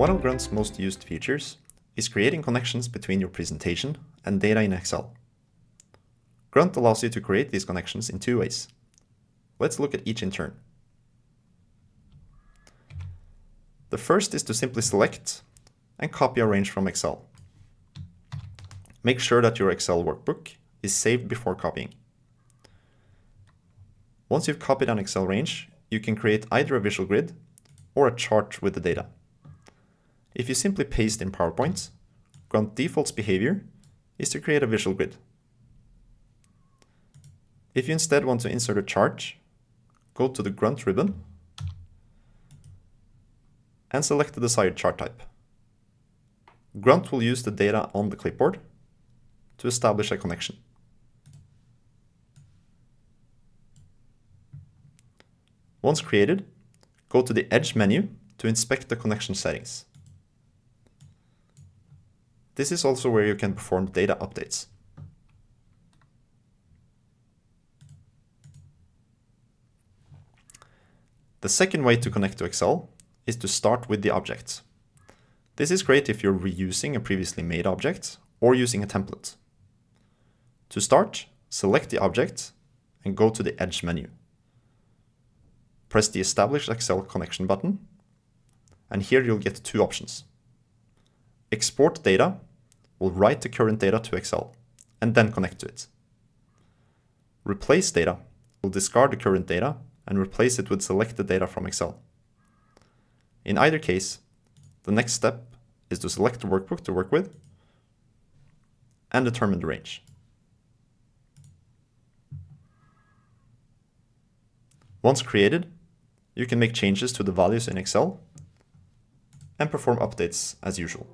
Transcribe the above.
One of Grunt's most used features is creating connections between your presentation and data in Excel. Grunt allows you to create these connections in two ways. Let's look at each in turn. The first is to simply select and copy a range from Excel. Make sure that your Excel workbook is saved before copying. Once you've copied an Excel range, you can create either a visual grid or a chart with the data. If you simply paste in PowerPoint, Grunt default's behavior is to create a visual grid. If you instead want to insert a chart, go to the Grunt ribbon and select the desired chart type. Grunt will use the data on the clipboard to establish a connection. Once created, go to the Edge menu to inspect the connection settings. This is also where you can perform data updates. The second way to connect to Excel is to start with the object. This is great if you're reusing a previously made object or using a template. To start, select the object and go to the Edge menu. Press the Establish Excel Connection button, and here you'll get two options. Export data will write the current data to Excel and then connect to it. Replace data will discard the current data and replace it with selected data from Excel. In either case, the next step is to select the workbook to work with and determine the range. Once created, you can make changes to the values in Excel and perform updates as usual.